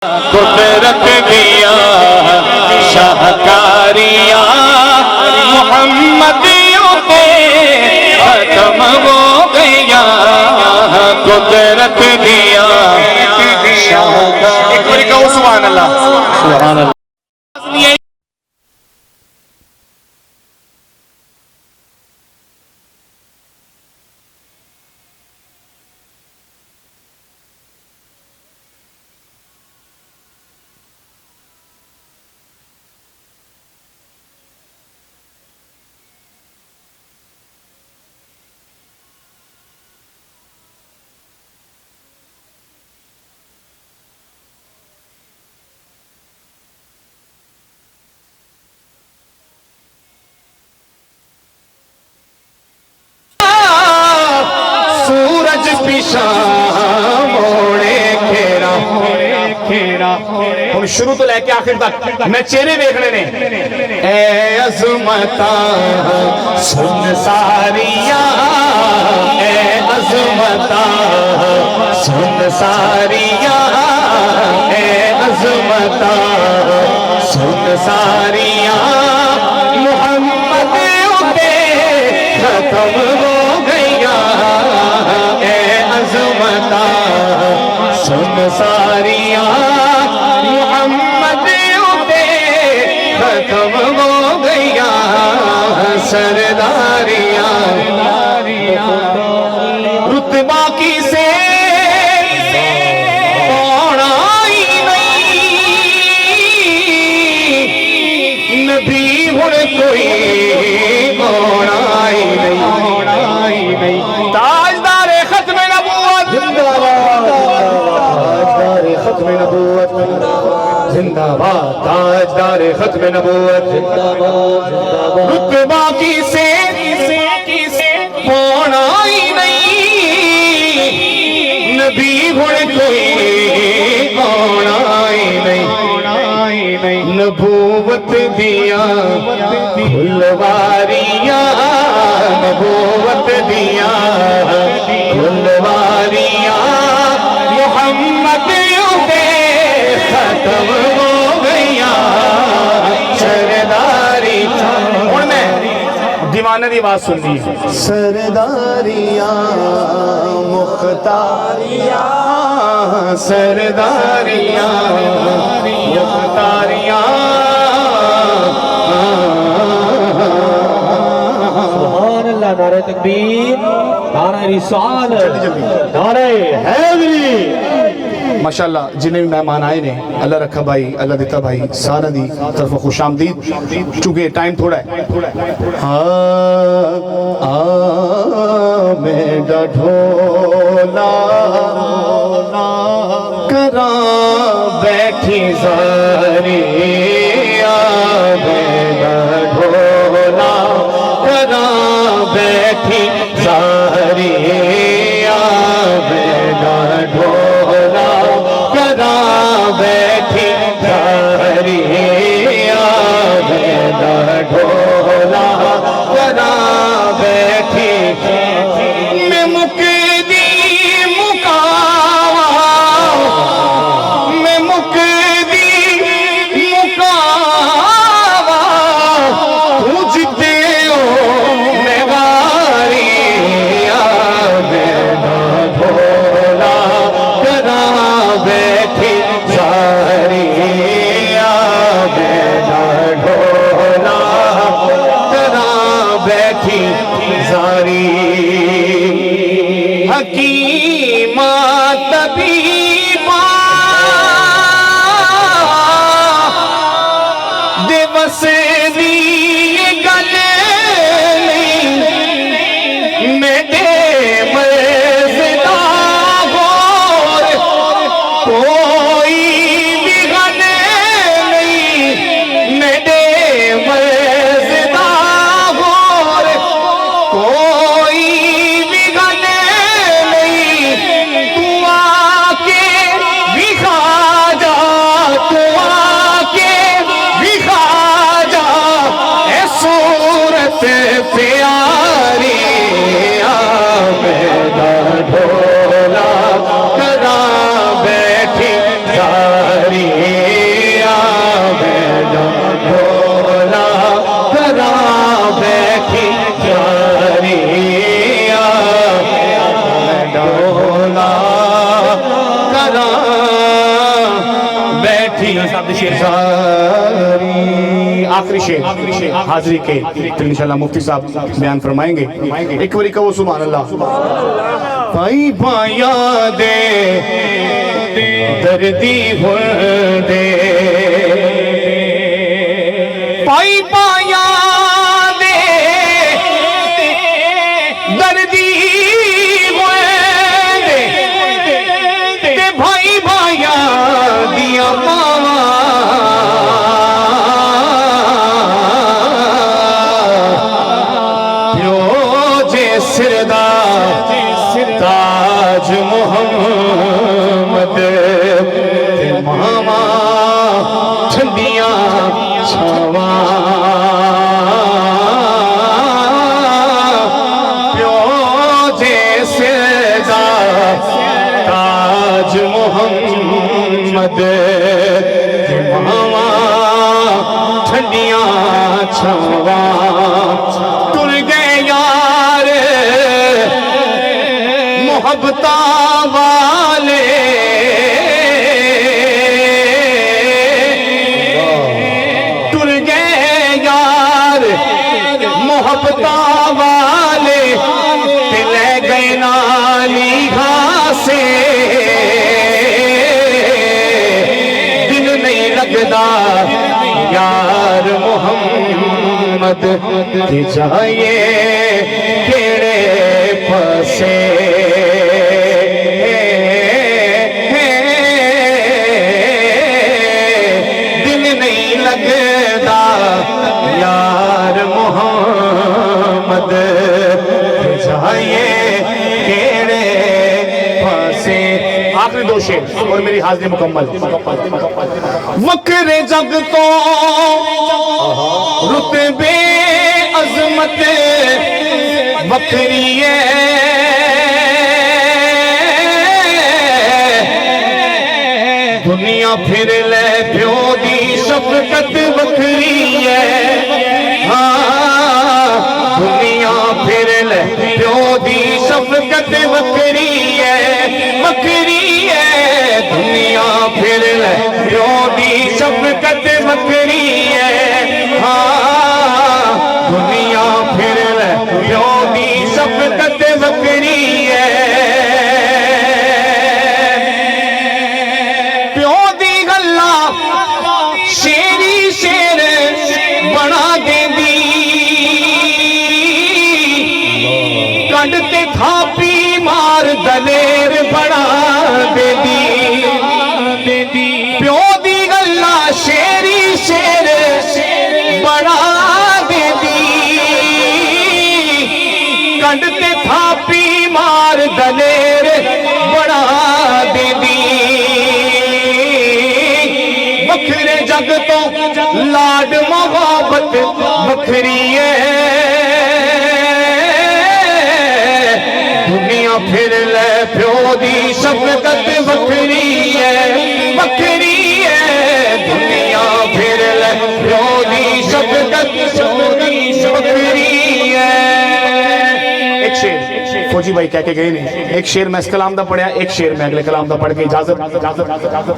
قدرت دیا شاہکاریاں محمدیوں پہ ختم ہو گیا قدرت دیا شاہکاریاں. ایک بار کہو سبحان اللہ. سبحان اللہ. شروع تو لے کے آخر تک میں چہرے دیکھنے نے. اے عظمتاں سن ساریاں اے عظمتاں سن ساریاں اے عظمتاں سن ساریاں محمد پہ ختم ہو گیا اے عظمتاں سن ساریاں ختم ہو گیا سرداریاں رتبہ کی سے پوڑائی نہیں نبی ہن کوئی پوڑائی نہیں. تاجدار ختم نبوت زندہ باد. تاجدار ختم نبوت زندہ باد. تاجدار ختم نبوت زندہ باد. رتبہ کی سے پوڑائی نہیں نبی ہن کوئی پوڑائی نہیں. نبوت دیا کھلواریاں نبوت دیا کھلواریاں محمد پہ ختم ہو گیا سرداری. اور میں دیوانے دی آواز سن دی. سرداریاں مختاریاں سرداریاں مختاریاں. سبحان اللہ. نعرہ تکبیر، نعرہ رسالت، نعرہ حیدری. ماشاءاللہ جنہیں بھی مہمان آئے نے اللہ رکھا بھائی اللہ دیتا بھائی سارا دی طرف خوش آمدید. چونکہ ٹائم تھوڑا ہے. میرا ڈھولا کراں بیٹھی زاری میرا ڈھولا کراں بیٹھی زاری میرا ڈھولا بیٹھی زاری میرا ڈھولا کرا بیٹھی میں مکدی مکاوا میں مکدی مکاوا تجھتے ہو میں غاری میرا ڈھولا کرا بیٹھی زاری میرا ڈھولا کرا بیٹھی زاری. حکیمہ طبیبہ دیوس دی گلے نہیں میرے مرزدہ غور کوئی بھی گلے نہیں میرے مرزدہ غور کوئی بھی گلے نہیں. تو آ کے بھی کھا جا تو آ کے بھی کھا جا تھی زاری. آخری شیر حاضری کے پھر انشاءاللہ مفتی صاحب بیان فرمائیں گے. ایک باری کہو سبحان اللہ. پائی پایا دے دردی ہو دے پائی پایا دے دردی ہوئے دے تے بھائی بھایا دیا ماما پیو جے سردا تاج محمد تے ماما ٹھنڈیاں چھاواں پیو جے سردا تاج محمد تے ماما ٹھنڈیاں چھاواں ٹر گئے یار محبتاں والے ٹر گئے یار محبتاں والے تے لے گئے نالی گھاسے دل نہیں لگدا یار محمد کی جائے کیڑے پسے دل نہیں لگدا یار محمد کی جائے کیڑے پسے. آخری دو شیر اور میری حاضری مکمل. وکرے جگ تو رتبے عظمت وکری ہے دنیا پھر لے پیو دی شفقت وکری ہے. ہاں دنیا پھر لے پیو دی شفقت وکری ہے وکری ہے دنیا پھر لے پیو دی شفقت وکری ہے. ہاں دنیا پھر لے پیو دی شفقت وکری ہے. پیو دی گلا شیری شیر بنا دے دی کنڈ تے تھاپی مار دلیر بنا دے دی پیو دی گلا شیری شیر بنا دے دی کنڈ تے تھاپی مار دلیر بنا دے دی بکھرے جگ تو لاڈ محبت بکھری ہے دنیا پھر لے پیو دی شفقت وکری ہے وکری ہے دنیا پھر لے پیو دی شفقت وکری ہے. ایک شیر فوجی بھائی کہہ کے گئے نہیں. ایک شیر میں اس کلام دا پڑھیا ایک شیر میں اگلے کلام دا پڑھ کے اجازت.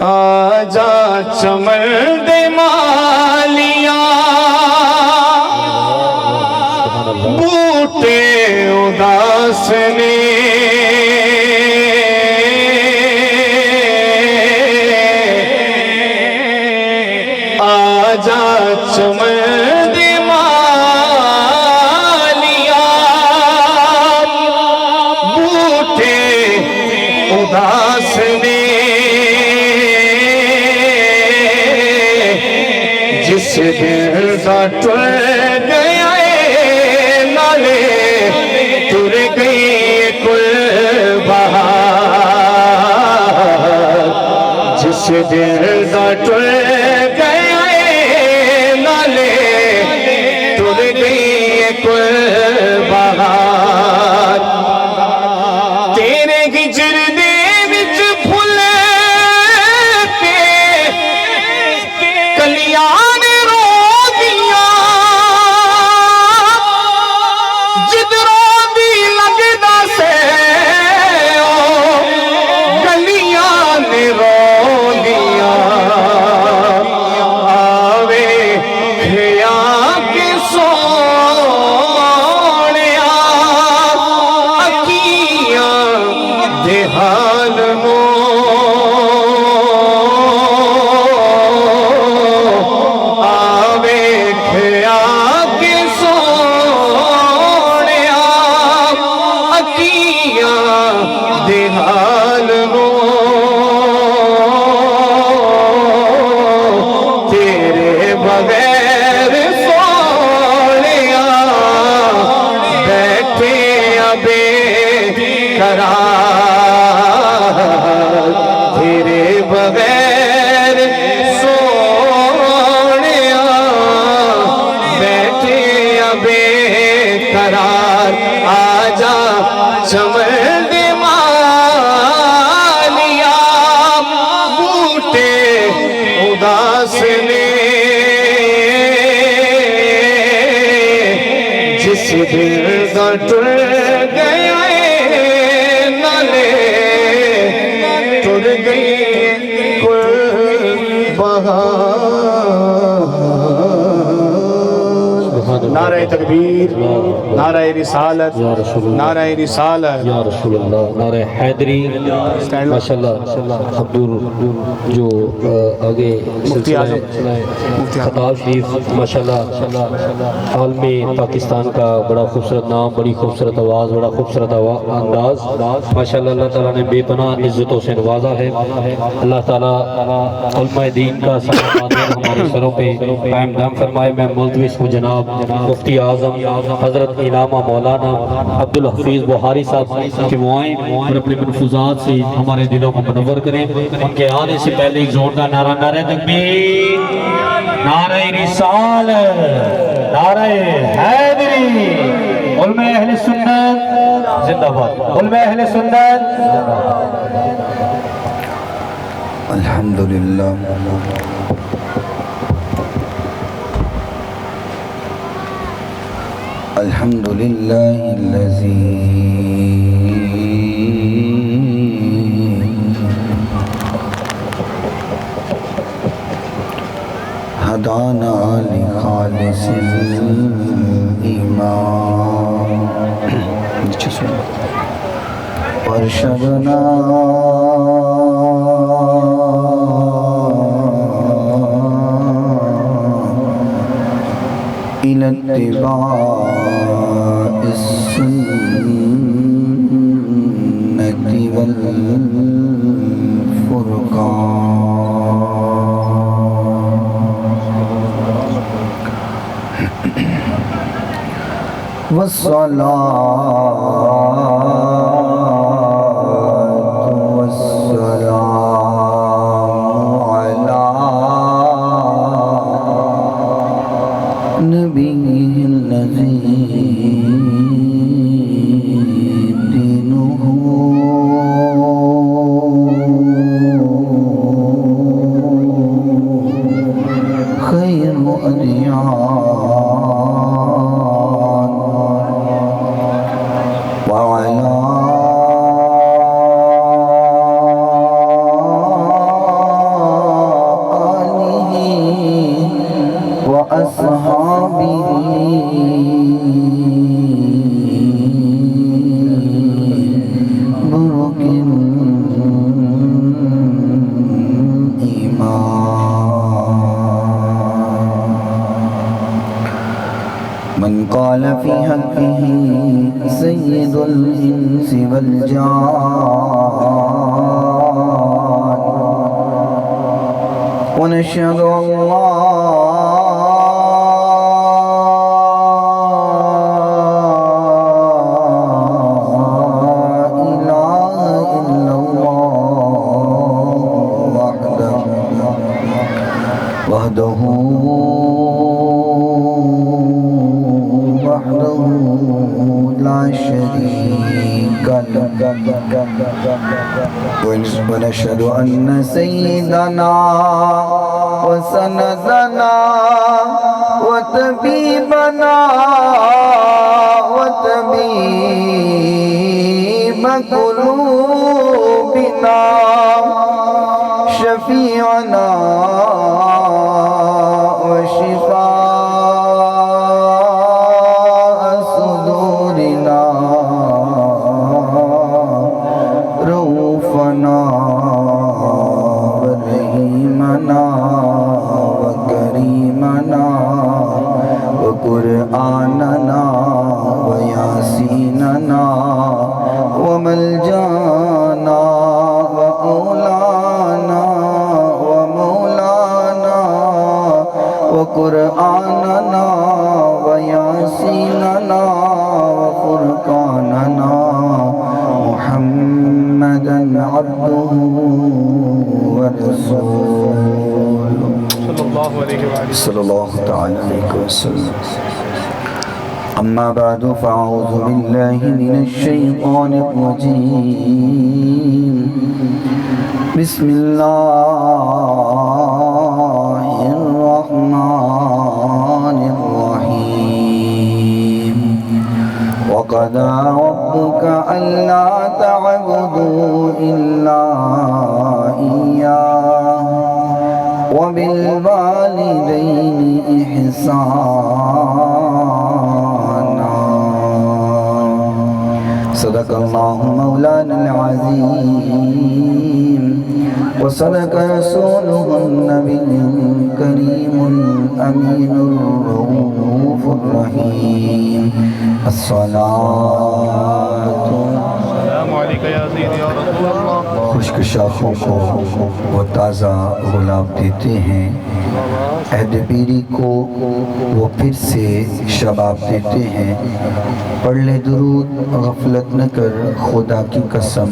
آجا چمن دے مالیاں بوٹے اداس نے آجا چمن دے مالیاں بوٹے اداس نے جس دل دا ٹر گیا نالے تر گئی کل بہار جس دل دا ٹر گیا نالے تر گئی کل بہار تیرے ہجر دے وچ پھل تے کلیاں نے رو دیاں جدروں دی لگدا سے او گلیاں نے رو دیاں فاصلے جس دل کا ٹر گیا نالے ٹر گئی کل بہار نعرہ تکبیر نعرہ رسالت نعرہ رسالت یا رسول اللہ نعرہ حیدری ماشاءاللہ عبدال جو آگے سلسلہ خطاب شریف ماشاءاللہ عالم پاکستان کا بڑا خوبصورت نام بڑی خوبصورت آواز بڑا خوبصورت انداز ماشاءاللہ اللہ تعالیٰ نے بے پناہ عزتوں سے نوازا ہے اللہ تعالیٰ علماء دین کا سلامات ہمارے سروں پہ قائم دام فرمائے میں ملتمس ہوں جناب مفتی اعظم حضرت علامہ مولانا عبدالحفیظ بخاری صاحب کے معائن اور اپنے ملفوظات سے ہمارے دلوں کو منور کریں ان کے آنے سے پہلے ایک زوردار نعرہ نعرہ تکبیر نعرہ رسالت نعرہ حیدری علماء اہل سنت زندہ باد علماء اہل سنت الحمدللہ الحمدللہ الذی ہدانا لخالص الایمان وارشدنا إلى اتباع السنة والفرقان والصلاة والسلام على نبيه الذي دينه خير أديان وعلى آله وأصحابه برك من قال في حقه سيد الإنس والجان ونشهد وحده لا شريك له ونشهد أن سيدنا وسندنا وطبيبنا وطبيب قلوبنا شفيعنا وشفاء صدورنا رؤوفنا ورحيمنا وكريمنا وقرآننا وياسيننا وملجانا وأولانا ومولانا وقرآننا وياسيننا وفرقاننا محمدا عبده ورسوله صلى الله تعالى عليه وسلم. أما بعد فأعوذ بالله من الشيطان الرجيم. بسم الله وقضى ربك ألا تعبدوا إلا إياه وبالوالدين إحسانا صدق الله مولانا العظيم وصدق رسوله النبي الكريم الأمين الرؤوف الرحيم الصلاة خشک شاخوں کو وہ تازہ گلاب دیتے ہیں، عہد پیری کو وہ پھر سے شباب دیتے ہیں۔ پڑھ لے درود غفلت نہ کر خدا کی قسم،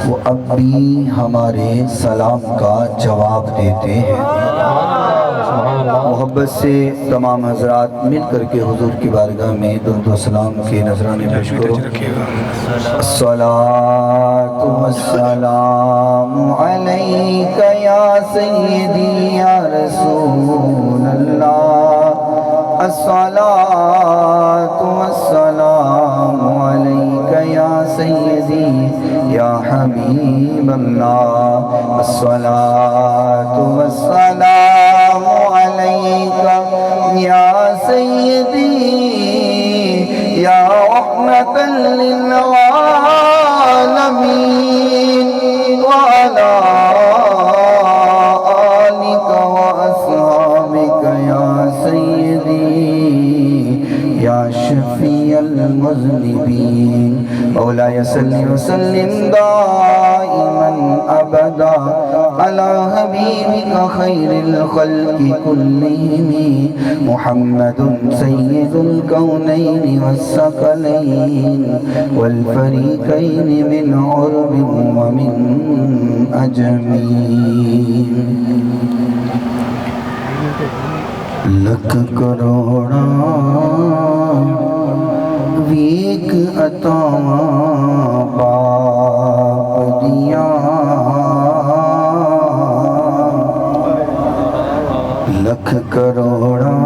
وہ اب بھی ہمارے سلام کا جواب دیتے ہیں۔ محبت سے تمام حضرات مل کر کے حضور کی بارگاہ میں درود و سلام کے نذرانے پیش کرو۔ الصلاۃ والسلام علیک یا سیدی یا رسول اللہ، الصلاۃ والسلام علیک یا سیدی یا حبیب اللہ، الصلاۃ والسلام علیک یا سیدی یا رحمۃ للعالمین وعلی آلک واصحابک یا سیدی یا شفیع المذنبین، مولاي صل وسلم دائما ابدا على حبيبك خير الخلق كلهم محمد سيد الكونين والثقلين والفريقين من عرب ومن عجمين۔ لکھ کروڑا ویک عطاواں باپ دیاں، لکھ کروڑا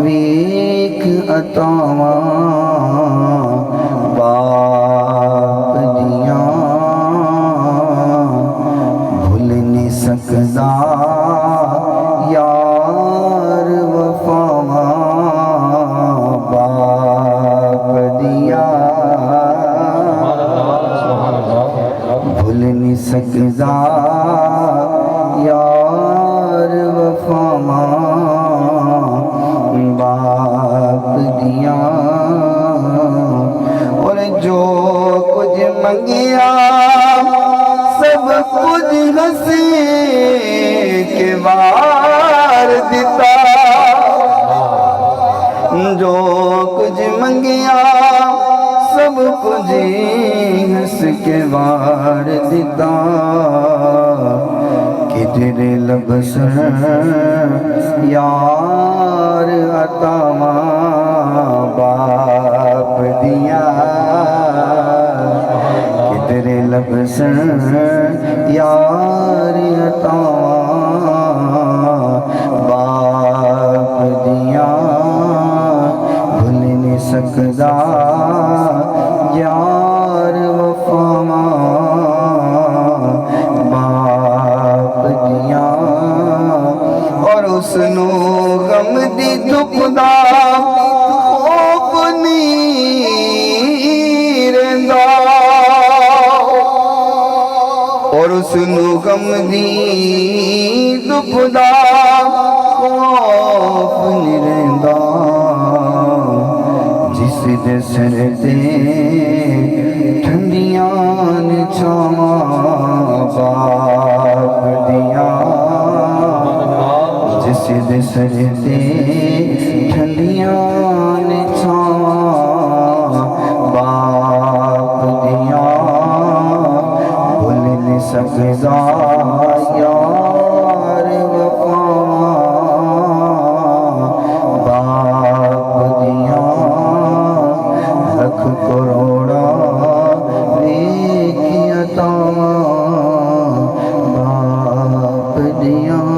ویک عطاواں باپ دیاں، بھول نہیں سکدا یار وفاواں باپ دیا، بھول نہیں سکدا یار وفاواں باپ دیا، اور جو کچھ منگیا سب کچھ ہنسی کے وار دیتا، جو کچھ منگیا سب کچھ ہنس کے وار دیتا، کہ تیرے لب سے یار عطاواں باپ دیا، کہ تیرے لب سے یار عطاواں باپ دیا، بھول نہیں سکدا یار وفاواں باپ دیا، اور اس نو غم دی دکھ دا خوف نہیں رہندا، اور اس نو غم دی دکھ دا خوف نہیں رہندا، جس دے سر تے ٹھنڈیاں نے چھاواں باپ دیاں، جس دے سر تے ٹھنڈیاں نے چھاواں باپ دیاں، بھول نہیں سکدا یار وفاواں باپ دیاں، لکھ کروڑا نیک عطاواں باپ دیاں۔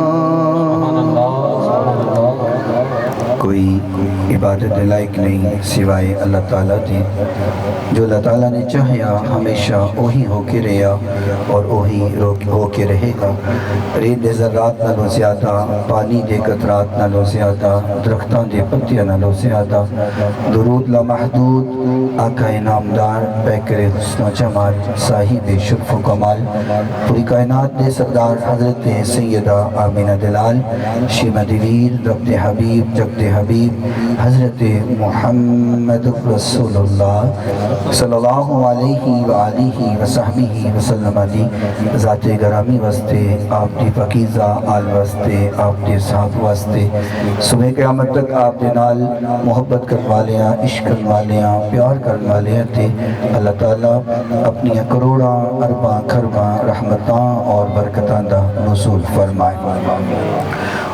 کوئی عبادت لائق نہیں سوائے اللہ تعالیٰ دی. جو اللہ تعالیٰ نے چاہیا ہمیشہ وہی ہو کے رہا اور وہی ہو کے رہے گا. ریت دے ذرات نالوں زیادہ، پانی دے قطرات نالوں زیادہ، درختاں دے پتیاں نالوں زیادہ. درود لامحدود آقا نامدار پیکر حسن و جمال صاحب شرف و کمال پوری کائنات دے سردار حضرت سیدہ آمینہ دلال شیمہ دیویر رب دے حبیب جگ دے حبیب حضرت محمد رسول اللہ صلی اللہ علیہ وآلہ وصحبہ وسلم دی ذات گرامی واسطے آپ دی پاکیزہ آل واسطے آپ دے صحاب واسطے صبح قیامت تک آپ دے نال محبت کرنے والیاں عشق کرنے والیاں پیار کرنے والیاں تھے. اللہ تعالیٰ اپنی کروڑاں ارباں کھرباں رحمتاں اور برکتاں دا نزول فرمائے.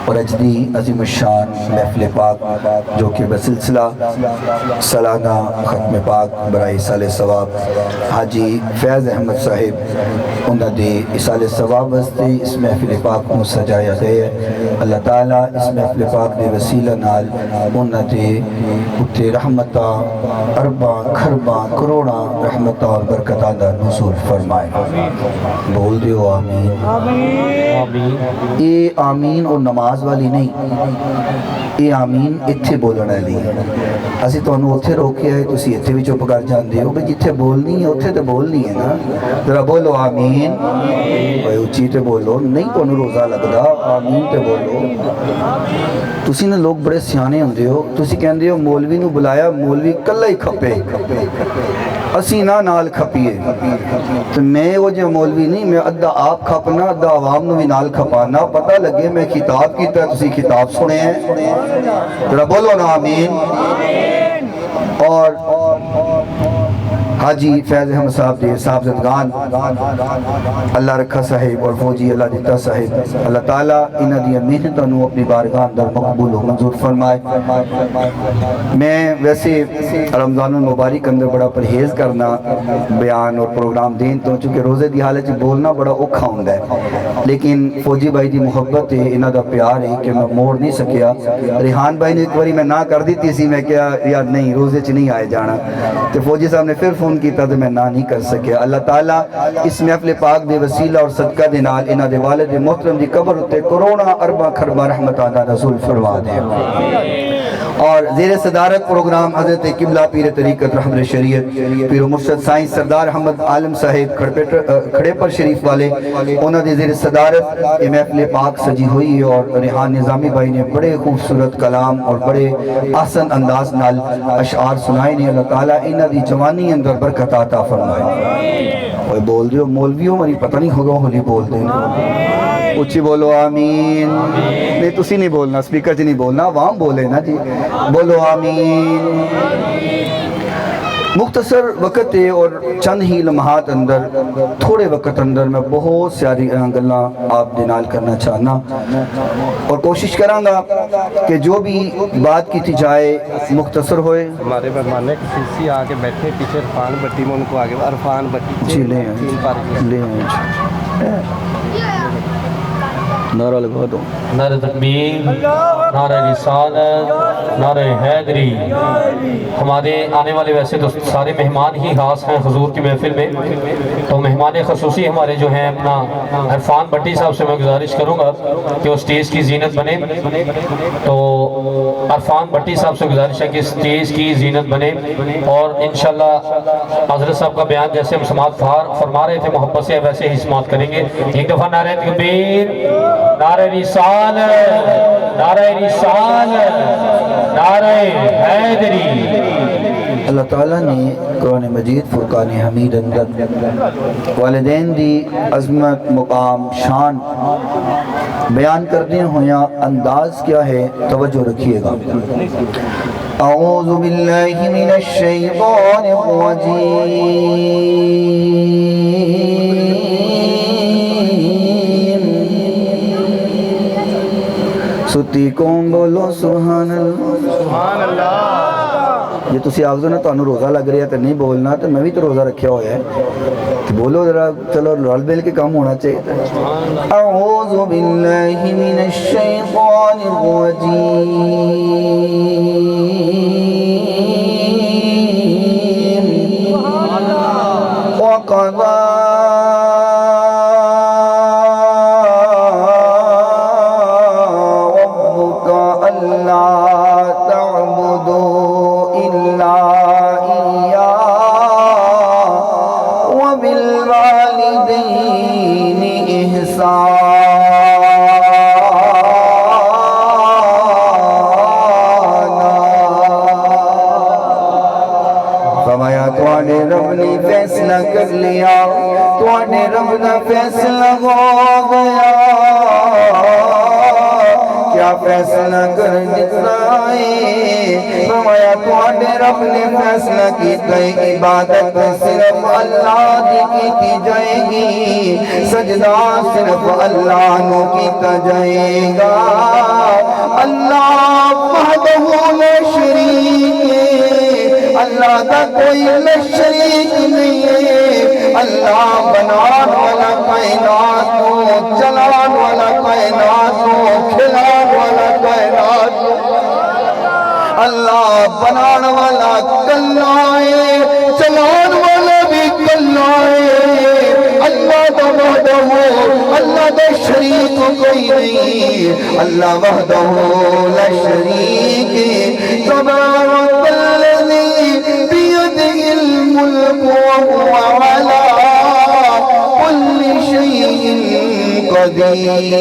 اور اجدی عظیم الشان محفل پاک جو کہ بسلسلہ سالانہ ختم پاک برائے اصال ثواب حاجی فیض احمد صاحب انہوں نے اصال ثواب واسطے اس محفل پاک کو سجایا گیا ہے. اللہ تعالیٰ اس محفل پاک دے وسیلہ نال انہوں نے اتے رحمتاں ارباں کھرباں کروڑاں رحمتاں اور برکتاں دا نزول فرمائے. بول دیو آمین. اے آمین اور نماز والی نہیں، اے آمین اتھے بولنا لی. اسی تو انہوں اتھے روکے آئے تسی اتھے بھی چپ کر جان دے ہو کہ جتھے بولنی ہے اتھے تے بولنی ہے نا. ذرا بولو آمین. بھائی اچھی تے بولو نہیں تو انہوں روزہ لگدا آمین تے بولو. تسی نے لوگ بڑے سیانے ہوندے ہو تسی کہندے ہو مولوی نو بلایا مولوی کلہ ہی کھپے اسی نال کھپیے. تو میں وہ جو مولوی نہیں میں ادھا آپ کھپنا ادھا عوام نو بھی نال کھپانا پتہ لگے میں خطاب کیتا ہے تسی خطاب سنے ہیں. ذرا بولو نا آمین. اور حاجی فیض احمد صاحب دے صاحب زدگان اللہ رکھا صاحب اور فوجی اللہ دیتا صاحب اللہ تعالیٰ انہ دیا محنتوں اپنی بارگاہ اندر مقبول و منظور فرمائے. میں ویسے رمضان المبارک اندر بڑا پرہیز کرنا بیان اور پروگرام دین تو چونکہ روزے دی حالت بولنا بڑا اوکھا ہوندہ ہے لیکن فوجی بھائی دی محبت ہے انہ دا پیار ہے کہ میں موڑ نہیں سکیا. ریحان بھائی نے ایک باری میں نہ کر دی تھی سی میں کیا یار نہیں روزے چ نہیں آئے جانا تو فوجی صاحب نے پھر فون کیتا تو میں نہ نہیں کر سکیا. اللہ تعالیٰ اس محفل پاک دے وسیلہ اور صدقہ دے نال انہ دے والد محترم دی قبر اتے کروڑا اربا کھربا رحمتاں دا نزول فرما دے. اور زیر صدارت پروگرام حضرت قبلہ پیر طریقت رحمت شریعت پیر و مرشد سائیں سردار احمد عالم صاحب کھڑے پر شریف والے انہوں نے زیر صدارت یہ محفل پاک سجی ہوئی ہے. اور ریحان نظامی بھائی نے بڑے خوبصورت کلام اور بڑے آسن انداز نال اشعار سنائے نے. اللہ تعالیٰ انہ دی جوانی اندر برکت عطا فرمائے. اور بول دیو مولویوں مری پتہ نہیں ہوگا ہولی بول دینا اچھی بولو آمین. نہیں تسی نہیں بولنا سپیکر جی نہیں بولنا عوام بولے نا جی. بولو آمین. مختصر وقت ہے اور چند ہی لمحات اندر تھوڑے وقت اندر میں بہت ساری گلاں آپ دے نال کرنا چاہنا اور کوشش کراں گا کہ جو بھی بات کی جائے مختصر ہوئے. ہمارے مہمان کسی آ کے بیٹھے پیچھے عرفان بٹی میں ان کو آگے عرفان بٹی جی لے آئیں نعرہ لگا دو. نعرہ تکبیر، نعرہ رسالت، نعرہ حیدری. ہمارے آنے والے ویسے تو سارے مہمان ہی خاص ہیں حضور کی محفل میں تو مہمان خصوصی ہمارے جو ہیں اپنا عرفان بٹی صاحب سے میں گزارش کروں گا کہ وہ سٹیج کی زینت بنے. تو عرفان بٹی صاحب سے گزارش ہے کہ سٹیج کی زینت بنے اور انشاءاللہ حضرت صاحب کا بیان جیسے ہم سماعت فرما رہے تھے محبت سے ویسے ہی سماعت کریں گے. ایک دفعہ نعرہ تکبیر، نعرہ رسالت، نعرہ رسالت، نعرہ حیدری. اللہ تعالیٰ نے قرآن مجید فرقان حمید اندر والدین دی عظمت مقام شان بیان کرنے ہویا انداز کیا ہے توجہ رکھیے گا. اعوذ باللہ من الشیطان الرجیم ستی کون بولو سبحان اللہ. یہ تسی آگزو نا تو انہوں روزہ لگ رہا ہے تو نہیں بولنا تو میں بھی تو روزہ رکھیا ہویا ہے تو بولو ذرا چلو رل بیل کے کام ہونا چاہیے. اعوذ باللہ من الشیطان الرجیم فیصلہ کر لیا تواڈے رب دا فیصلہ ہو گیا کیا فیصلہ کر دتا ہے فرمایا تواڈے رب نے فیصلہ کیتا ہے عبادت صرف اللہ دی کی جائے گی سجدہ صرف اللہ نو کیتا جائے گا اللہ وحدہ لا شریک ہے اللہ دا کوئی شریک نہیں ہے اللہ بنان والا کائنات کو چلان والا کائنات کو کھلان والا کائنات کو اللہ بنان والا کلہ ہے چلان والا بھی کلہ ہے اللہ دا وحدہ اللہ دا شریک کوئی نہیں اللہ وحدہ لا شریک تبارک الذی بیدہ الملک وهو على كل شيء قدیر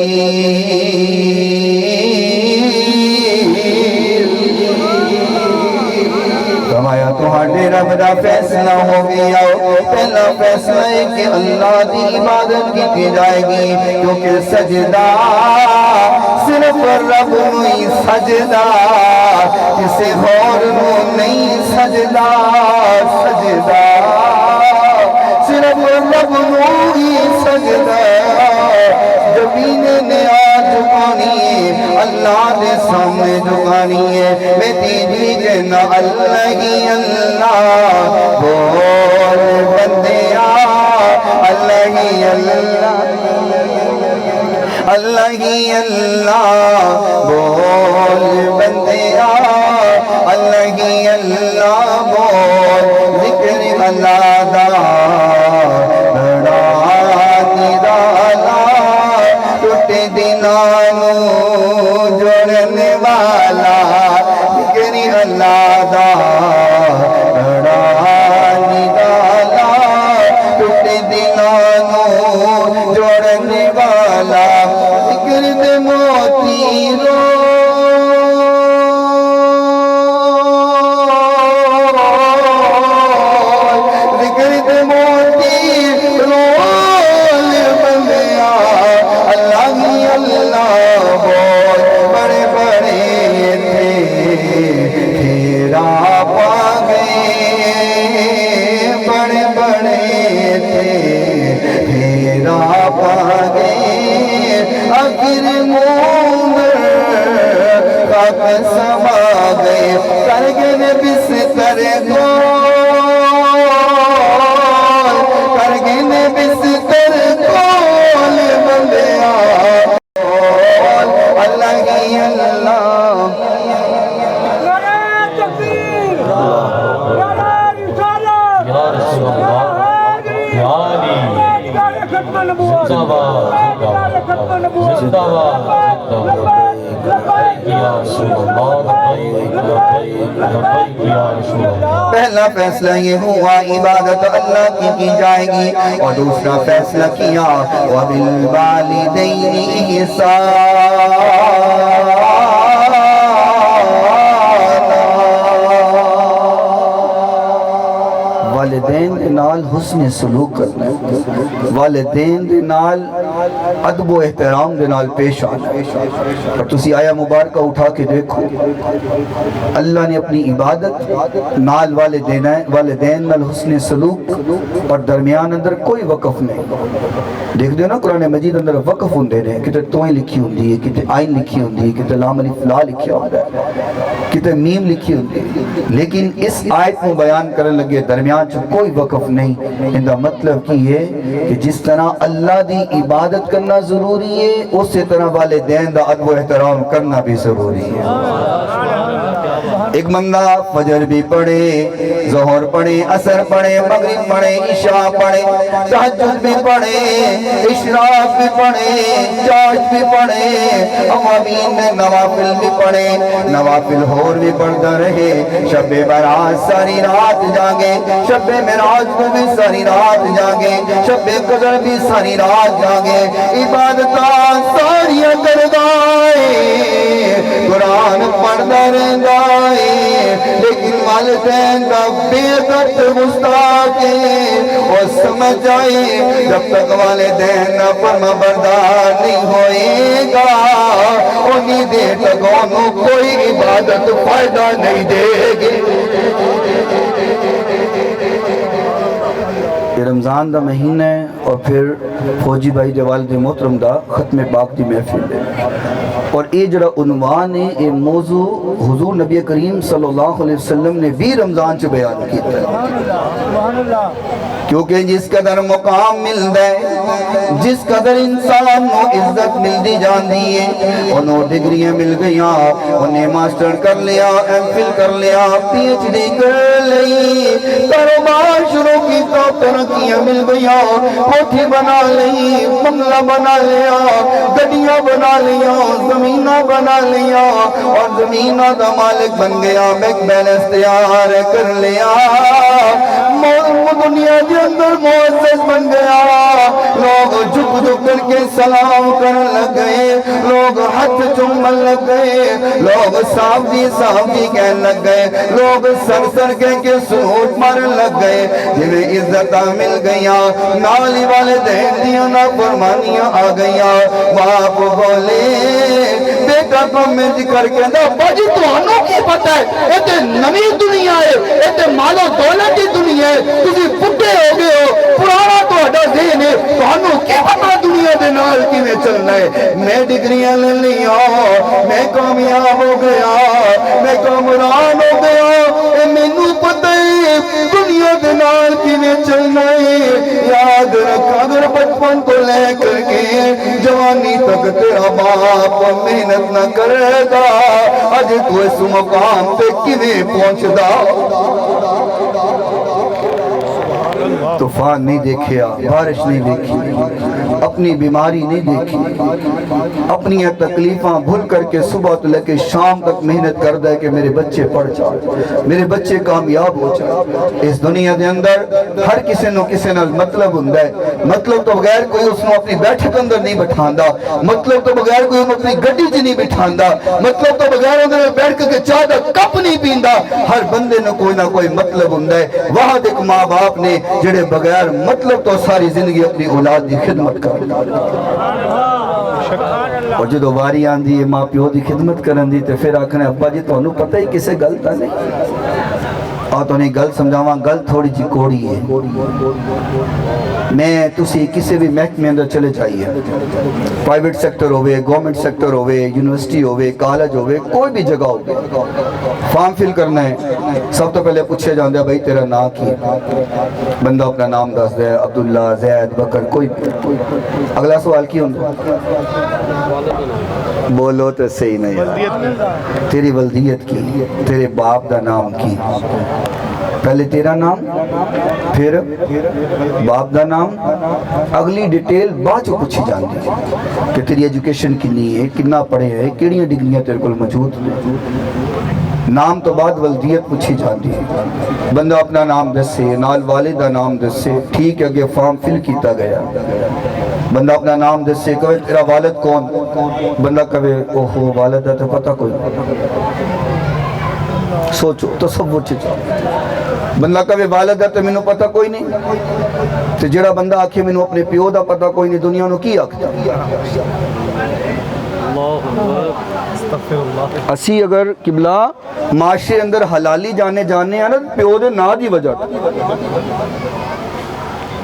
فرمایا تہاڈے رب دا فیصلہ ہو گیا پہلا فیصلہ ہے کہ اللہ دی عبادت کی جائے گی کیونکہ سجدہ صرف رب نو ہی سجدہ کسی اور نو نہیں سجدہ سجدہ صرف رب نو ہی سجدہ زمین نے آج جھکانی ہے اللہ دے سامنے جھکانی ہے میں تیجی جنا اللہ ہی اللہ بول بندیا اللہ ہی اللہ اللہ ہی اللہ بول بندیا اللہ ہی اللہ بول ذکر اللہ دا ٹوٹے دلانو جوڑنے والا ذکر اللہ دا نڈالا ٹوٹے دلانو جوڑنے والا ذکر دے موتی رو ذکر دے موتی رول بندیا اللہ ہی اللہ بول بڑے بڑے تھے تیرا پا گئے بڑے بڑے تھے تیرا پا گئے آخر مومر خاک سما گئے کرگن بستر کول کرگن بستر کول بندیا اللہ ہی اللہ یا رسول اللہ یا علی زندہ باد زندہ باد یا رسول اللہ لبیک یا رسول اللہ پہلا فیصلہ یہ ہوا عبادت اللہ کی جائے گی اور دوسرا فیصلہ کیا وَبِالْوَالِدَيْنِ إِحْسَانًا والدین دے نال حسن سلوک کرنا ہے والدین دے نال ادب و احترام دے نال پیش آنا ہے اور تسی آیا مبارکہ اٹھا کے دیکھو اللہ نے اپنی عبادت نال والدین نال حسن سلوک اور درمیان اندر کوئی وقف نہیں دیکھ دے نا قرآن مجید اندر وقف ہوں دے رہے کتے توہیں لکھی ہوں دی کتے آئین لکھی ہوں دی کتے لام علی فلا لکھی ہوں دی کتے میم لکھی ہوں دی لیکن اس آیت میں بیان کرنے لگے درمیان جو کوئی وقف نہیں ان کا مطلب کی ہے کہ جس طرح اللہ دی عبادت کرنا ضروری ہے اسی طرح والدین دا ادب و احترام کرنا بھی ضروری ہے ایک بندہ فجر بھی پڑھے ظہر پڑھے عصر پڑھے مغرب پڑھے عشاء پڑھے تہجد بھی پڑھے اشراق بھی پڑھے چاش بھی پڑھے اوابین میں نوافل بھی پڑھے نوافل ہور بھی پڑھتا رہے شب برات ساری رات جاگے شب معراج کو بھی ساری رات جاگے شب قدر بھی ساری رات جاگے عبادتاں ساریاں کردائے قرآن پڑھتا رہتا ہے لیکن والے والدین کا بے عزت گستاخی اور سمجھ آئے جب تک والدین فرما بردار نہیں ہوئے گا انہی دیر تک انہوں کوئی عبادت فائدہ نہیں دے گی۔ یہ رمضان دا مہینہ ہے اور پھر فوجی بھائی دے والد محترم دا ختم پاک دی محفل ہے اور یہ جڑا عنوان ہے یہ موضوع حضور نبی کریم صلی اللہ علیہ وسلم نے بھی رمضان سے بیان کیتا ہے کیونکہ جس قدر مقام مل دے جس قدر انسان نو عزت مل دی جان دیئے انہوں ڈگریاں مل گیا انہیں ماسٹر کر لیا ایم فل کر لیا پی ایچ ڈی کر لئی کاروبار شروع کی تو ترقیاں مل گیا کوٹھی بنا لئی بنگلہ بنا لیا گڈیاں بنا لیا زمینہ بنا لیا اور زمینہ دا مالک بن گیا بینک بیلنس تیار کر لیا دنیا کے اندر معزز بن گیا لوگ جھک جھک کر کے سلام کرنے لگ گئے لوگ ہاتھ چومنے لگ گئے لوگ صاحب جی کہنے لگ گئے لوگ سر کہہ کے سلوٹ مارنے لگ گئے جنہیں عزت مل گیا نالی والے دین دیا نا فرمانیاں آ گیا باپ بولے بیٹا کو میں ذکر کے دا باجی تو انہوں کی پتہ ہے ایتے نوی دنیا ہے ایتے مالو دولت کی دنیا ہے تسی پٹے ہو گئے ہو پرانا تو اڈا ذہن ہے تو انہوں کی پتہ دنیا دے نال کی میں چلنا ہے میں ڈگریاں لے لیا میں کامیاب ہو گیا میں کامران ہو گیا اے مینو پتہ ہے دنیا دے نال کی میں چلنا ہے یاد رکھ اگر بچپن کو لے کر کے جوانی تک تیرا باپ محنت نہ کرے گا آج تو اس مقام پہ کیویں پہنچدا طوفان نہیں دیکھیا بارش نہیں دیکھی اپنی بیماری نہیں دیکھی اپنی تکلیفاں بھول کر کے صبح تو لے کے شام تک محنت کر دے کہ میرے بچے پڑھ جائے میرے بچے کامیاب ہو جائے اس دنیا دے اندر ہر کسی نو کسی نال مطلب ہوندا ہے مطلب تو بغیر کوئی اس نو اپنی بیٹھک اندر نہیں بٹھاندا مطلب تو بغیر کوئی انہوں اپنی گڈی چ نہیں بٹھاندا مطلب تو بغیر اندر بیٹھ کے چاہ دا کپ نہیں پیندا ہر بندے نو کوئی نہ کوئی مطلب ہوندا ہے واحد ایک ماں باپ نے جڑے بغیر مطلب تو ساری زندگی اپنی اولاد دی خدمت کر اور جدو واری آندھی ہے ماں پیو دی خدمت کرن دی تے پھر آکھنے ابا جی تو انہوں پتہ ہی کسے گلتا نہیں اور تو نہیں گل سمجھاواں گل تھوڑی جی کوڑی ہے میں تسی کسی بھی محکمے اندر چلے جائیے پرائیویٹ سیکٹر ہوئے گورنمنٹ سیکٹر ہوئے یونیورسٹی ہوئے کالج ہوئے کوئی بھی جگہ ہوئے فارم فل کرنا ہے سب تو پہلے پوچھے جاندے ہیں بھائی تیرا نام کی بندہ اپنا نام دس دے عبداللہ زید بکر کوئی اگلا سوال کی ہوندہ بولو تو صحیح نہیں تیری ولدیت کی تیرے باپ دا نام کی پہلے تیرا نام پھر باپ دا نام اگلی ڈیٹیل بعد جو پوچھی جاندی ہے کہ تیری ایجوکیشن کنی ہے کنا پڑھے ہے کیڑیاں ڈگریاں تیرے کو موجود نام تو بعد ولدیت پوچھی جاندی ہے بندہ اپنا نام دسے نال والد دا نام دسے ٹھیک ہے کہ فارم فل کیتا گیا بندہ اپنا نام دسے کہے تیرا والد کون بندہ کہے اوہو والد دا تو پتہ کوئی سوچو تصور چیزا بندہ کہے والد دا تو میں پتہ کوئی نہیں تو جڑا بندہ آکھے میں اپنے پیو دا پتہ کوئی نہیں دنیا نو کی آکھتا اسی اگر قبلہ معاشرے اندر حلالی جانے ہیں نا پیو دے نا دی وجہ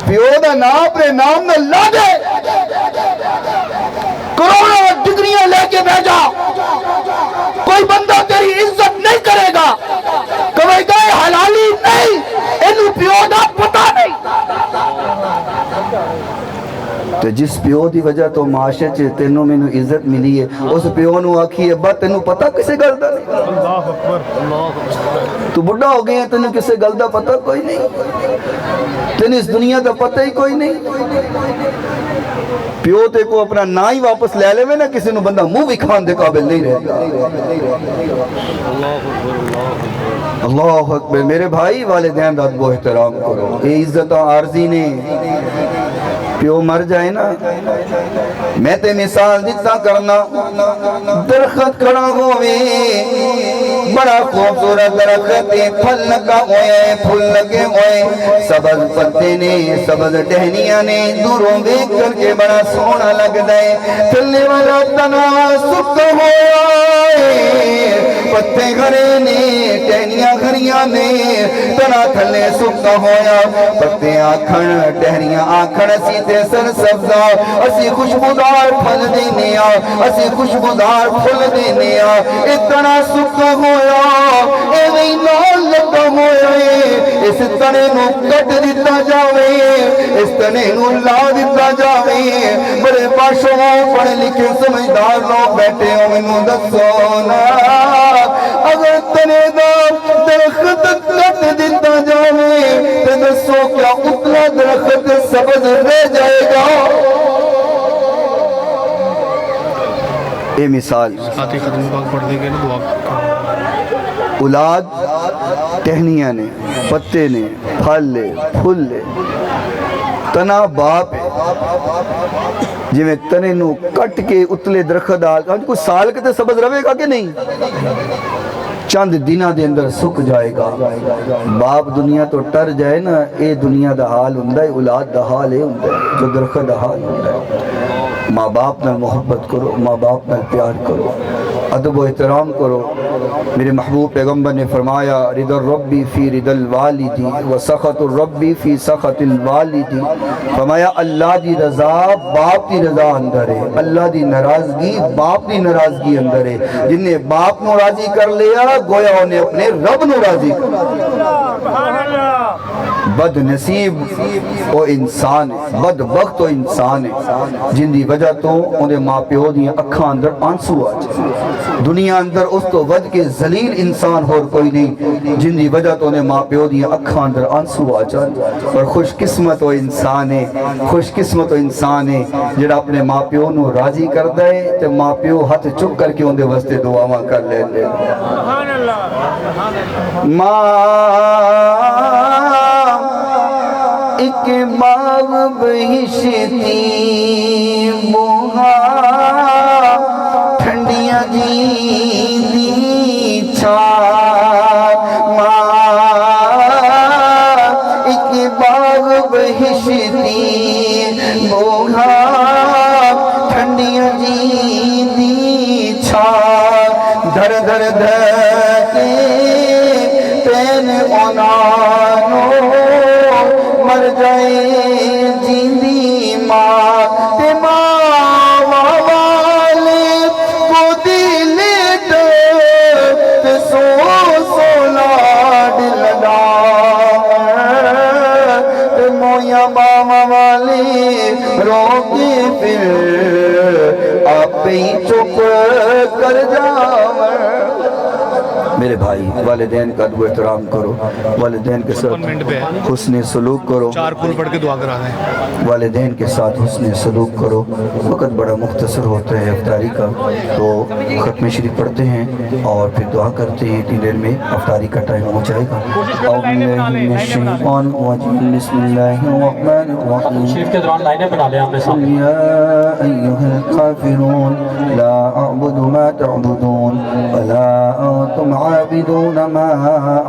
پیو دا نا اپنے نام میں لا دے کروڑوں ڈگریاں لے کے بھیجا کوئی بندہ تیری عزت نہیں کرے گا کہے گا حلالی نہیں انہوں پیو دا پتہ نہیں تو جس پیو دی وجہ تو معاشرے چے تینوں میں عزت ملی ہے اس پیو نو آکھی ہے با تینوں پتہ کسے گلدہ نہیں تو بڑھا ہو گئے ہیں تینوں کسے گلدہ پتہ کوئی نہیں تینوں اس دنیا دا پتہ ہی کوئی نہیں پیو تے کو اپنا نا ہی واپس لے لے میں نا کسی نو بندہ منہ بھی کھان دے قابل نہیں رہے اللہ اکبر میرے بھائی والدین داد وہ احترام کرو اے عزت عارضی نے پیو مر جائے نا میں تے مثال دیتا کرنا درخت کھڑا ہوئے بڑا خوبصورت درخت ہے، پھل لگا ہوئے، پھول لگے ہوئے، سبز پتے نے، سبز ٹہنیاں نے، دوروں دیکھ کر کے بڑا سونا لگتا ہے۔ چلنے والا تنا سکا ہوا ہے، پتے گھرے نے، ٹہنیاں گھریاں نے، تنا تھلے سکا ہویا، پتے آکھن ٹہنیاں آکھن، اسی تے سر سبزہ، اسی خوشبودار پھل دینے آ، اسی خوشبودار پھل دینے آ، اتنا سکا ہویا، اے وہی نال لگا ہویا ہے، اس تنے نو کٹ دیتا جاوے، اس تنے نو لا دیتا جاوے۔ بڑے پاشوں پڑھ لکھے سمجھدار لوگ بیٹھے ہو، منو دسونا اگر تنے دا درخت کٹ دیتا جاوے تو دسو کیا اتنا درخت سبز رہ جائے گا؟ اے مثال آتے ختم پاک پڑھ دیں گے نا دعا اولاد ٹہنیاں نے، پتے نے، پھل لے، پھول لے، تنا باپ ہے، جی میں تنے نو کٹ کے اتلے درخت ڈال کوئی سال کے تے سبز رہے گا کہ نہیں؟ چند دنہ دے اندر سک جائے گا۔ باپ دنیا تو ٹر جائے نا، اے دنیا دا حال ہوندا ہے، اولاد دا حال اے ہوندا ہے، جو درخت دا حال ہوندا ہے۔ ماں باپ نال محبت کرو، ماں باپ نال پیار کرو، ادب و احترام کرو۔ میرے محبوب پیغمبر نے فرمایا رضا الربی فی رضا الوالدی و سخط الربی فی سخط الوالدی، فرمایا اللہ دی رضا باپ دی رضا اندر ہے، اللہ دی ناراضگی باپ دی ناراضگی اندر ہے۔ جن نے باپ نو راضی کر لیا گویا انہیں اپنے رب نو راضی کر لیا۔ بد نصیب وہ انسان ہے، بد وقت وہ انسان ہے جن دی وجہ تو انہیں ماں پیو دی اکھاں اندر آنسو آ جائے۔ دنیا اندر اس تو ود کے ذلیل انسان اور کوئی نہیں جن دی وجہ تو انہیں ماں پیو دی اکھاں اندر آنسو آ جائے۔ اور خوش قسمت وہ انسان ہے، خوش قسمت وہ انسان ہے جڑا اپنے ماں پیو نو راضی کر دے تے ماں پیو ہاتھ چک کر کے ان دے واسطے دعاواں کر لے لے۔ ماں ایک باغ بہشتی بوہا ٹھنڈیاں دی چھاں، ماں ایک باغ بہشتی بوہا ٹھنڈیاں دی چھاں، دھر دھر دھکے پین اونانو مر جائے جیندی ماں، تے ماں والے کو دل تے سو سولا دل تے مویا ماما والے رو کے پھر آپ ہی چپ کر جاؤں۔ میرے بھائی والدین کا ادب و احترام کرو، والدین کے ساتھ حسن سلوک کرو، 4 پھول پڑھ کے دعا کرا دیں۔ والدین کے ساتھ حسن سلوک کرو۔ وقت بڑا مختصر ہوتا ہے افطاری کا، تو ختم شریف پڑھتے ہیں اور پھر دعا کرتے ہیں، اتنی دیر میں افطاری کا ٹائم ہو جائے گا۔ بسم اللہ الرحمن الرحیم، شریف کے دوران لائنیں بنا لیں آپ نے سامنے۔ یا ایہا الکافرون لا اعبد ما تعبدون ولا انتم عابدون ما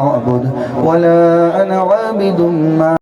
اعبد ولا انا عابد ما